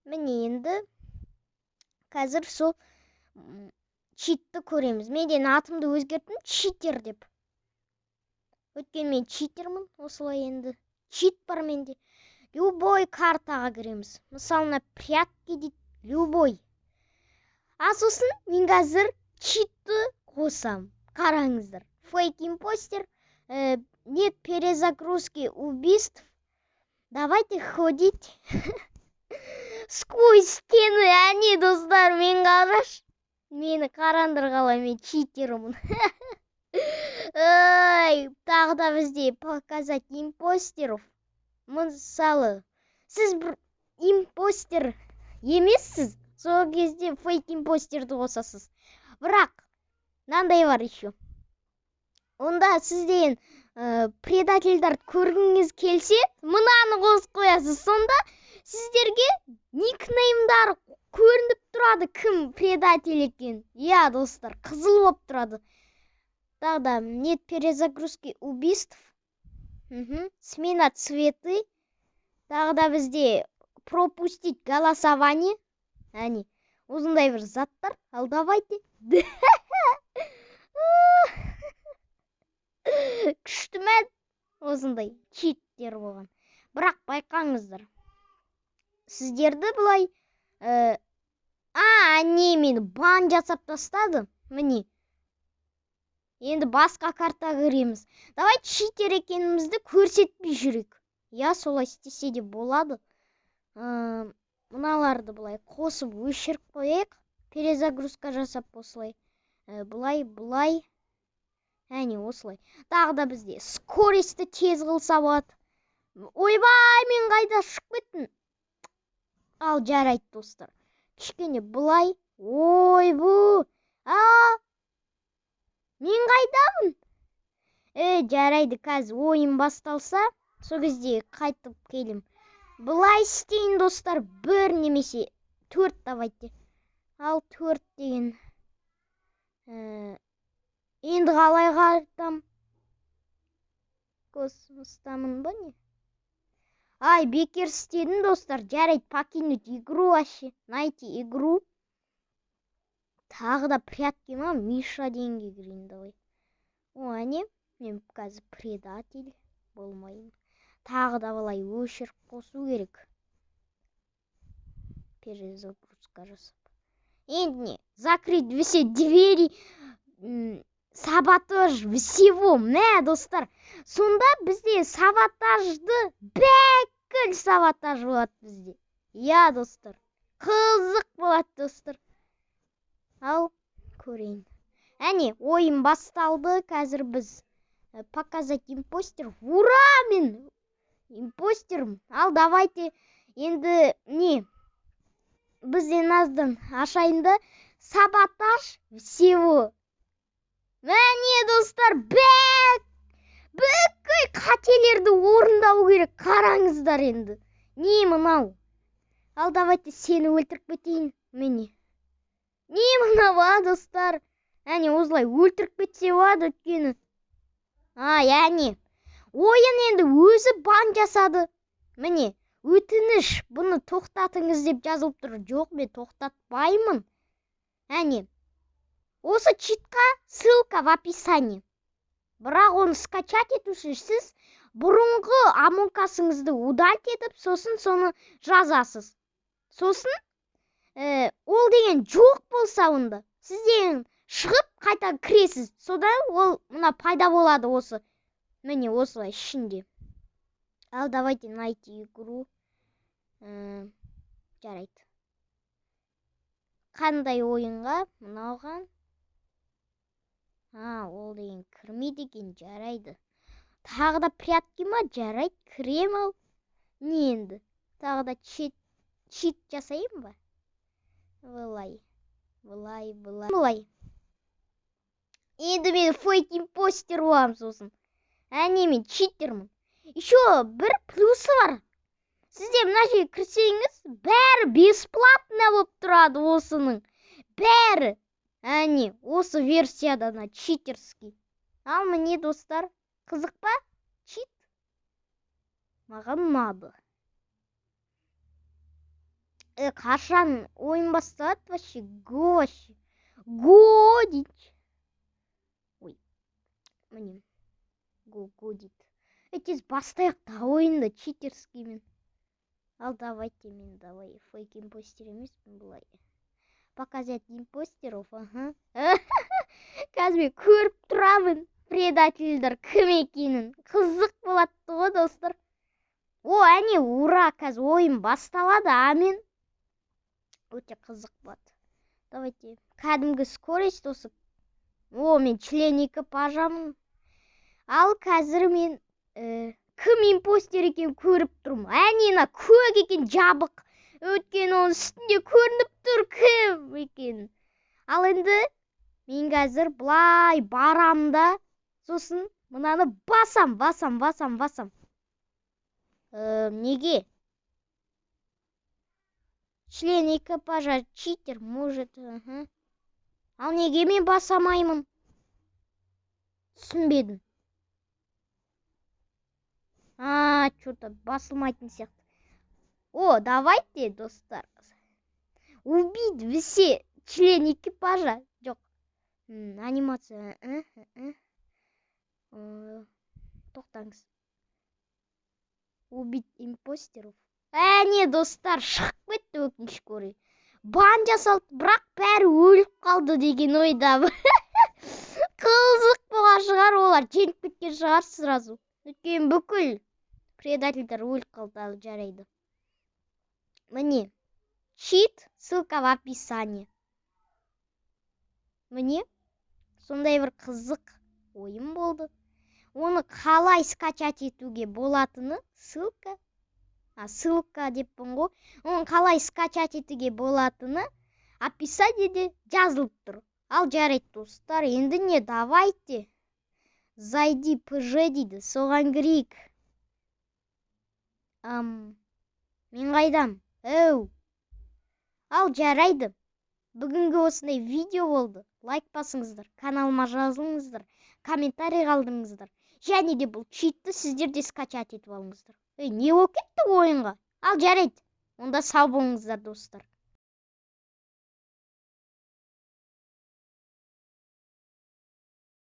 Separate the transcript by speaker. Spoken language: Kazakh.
Speaker 1: міне енді қазір сол читті көреміз. Мен атымды өзгерттім, читер деп. Өйткені мен читермін, осылай енді. Чит бар менде. Любой картаға кіреміз. Мысалына прятки дейді, любой. Сосын мен қазір читті қосам. Қараңыздар. Фейк импостер, нет перезагрузки убийств. Давайте ходить сквозь стены. Достар, мен қараш. Мені қарандыр қалай, мен читермін. Тағы да бізде показать импостеров. Мысалы, сіз бір импостер емессіз, сол кезде фейк импостерді қосасыз. Бірақ, мынандай бар еще. Онда сізден предательдер көргіңіз келсе, мынаны қосып қоясыз. Сонда сіздерге никнеймдары көрініп тұрады, кім предатель екен. Достар, қызыл болып тұрады. Тогда нет перезагрузки убийств. Смена цветы. Тогда бізде пропустить голосование. Осындай бір заттар. Ал давайте. Күшті мән. Осындай читтер болған. Бірақ байқаңыздар. Сіздерді бұлай мені бан жасап тастады. Міне. Енді басқа карта кіреміз. Давай читер екенімізді көрсетпей жүрек. Солай істесе де болады. Мыналарды бұлай қосып өшіріп қойайық. Перезагрузка жасап осылай. Бұлай. Осылай. Тағы да бізде скорості тез қылса болады. Ойбай, мен қайда шықып кеттім. Ал жарайды, достар. Кішкене бұлай. Ойбу. Мен қайдамын? Жарайды, қазір ойын басталса, сол кезде қайтып келем. Бұлай істейін, достар, 1 немесе 4 давайте. Ал 4 деген. Енді қалай қайтам? Космостамын ба не? Бекер істедім, достар. Жарайды, покинуть игру вообще. Найти игру. Тағы да прятки ма? Миша деньги кірейін, давай. Мен қазір предатель болмайын. Тағы да былай өшіріп қосу керек. Перезагрузка жасап. Енді не? Закрыть все двери. Саботаж всего. Достар. Сонда бізде саботажды бәкіл саботаж болады бізде. Достар. Қызық болады, достар. Ал көрейін. Ойын басталды. Қазір біз показать импостер. Ура, мен импостермін. Ал давайте енді не? Бізден аздан ашайында саботаж всего. Достар, бүкіл қателерді орындау керек. Қараңыздар енді. Не мынау? Ал давайте сені өлтіріп кетейін. Мені. Не мынау, достар? Осылай өлтіріп кетсе болады өткені. Ойын енді өзі бан жасады. Міне, өтініш, бұны тоқтатыңыз деп жазылып тұр. Жоқ, мен тоқтатпаймын. Осы читқа ссылка в описании. Бірақ оны скачать ету үшін сіз бұрынғы амонкасыңызды удалить етіп, сосын соны жазасыз. Сосын ол деген жоқ болса онда, сізден шығып қайта кіресіз. Содан ол мына пайда болады осы. Міне осылай ішінде. Ал давайте найти игру. Жарайды. Қандай ойынға? Мынауған. Ол деген кірмейді екен, жарайды. Тағы да прятки ма? Жарайды, кірем ал. Не енді? Тағы да чит жасайым ба? Бұлай. Енді мен фейк импостер боламын сосын. Мен читермін. Еще бір плюсы бар. Сізде мына жерге кірсеңіз, бәрі бесплатно болып тұрады осының. Бәрі. Осы версияда читерский. Ал міне, достар, қызық па? Чит. Маған ұнады. Қашан ойын басталады вообще? Го дейді. Ой, міне. Го дейді. Тез бастайық та ойынды читерскиймен. Ал давайте мен давай фейк импостер емеспін бұлай. Показать импостеров, ага. Қазір мен көріп тұрамын предательдер кім екенін. Қызық болады ғой достар. Әне ура, қазір ойын басталады, амин. Өте қызық болады. Давайте кәдімгі скорость осы. Мен член экипажамын. Ал қазір мен кім импостер екен көріп тұрмын. Әнена көк екен, жабық. Өткен оның үстінде көрініп тұр кім екен. Ал енді мен қазір бұлай барамда, сосын мынаны басам. Неге? Член экипажа читер, может. Ал неге мен басамаймын? Түсінбедім. Что-то басылмайтын сияқты. Давайте, достар. Убить все член экипажа. Жоқ. Анимация. Тоқтаңыз. Убить импостеров. Не, достар, шығып кетті өкінішке орай. Бан жасалды, бірақ бәрі өліп қалды деген ойда. Қызық болған шығар, олар жеңіп кеткен шығар сразу. Өткен бүкіл предательдер өліп қалды, жарайды. Міне, чит, ссылка в описании. Міне, сондай бір қызық ойын болды. Оны қалай скачать етуге болатыны ссылка. Ссылка деппін ғой. Оны қалай скачать етуге болатыны описаниеде жазылып тұр. Ал жарайды достар, енді не, давайте. Зайди ПЖ дейді, соған кірейік. Мен қайдам? Ал жарайды. Бүгінгі осындай видео болды. Лайк басыңыздар, каналыма жазылыңыздар, комментарий қалдырыңыздар. Және де бұл читті сіздер де скачать етіп алыңыздар. Не болып кетті ойынға? Ал жарайды. Онда сау болыңыздар достар.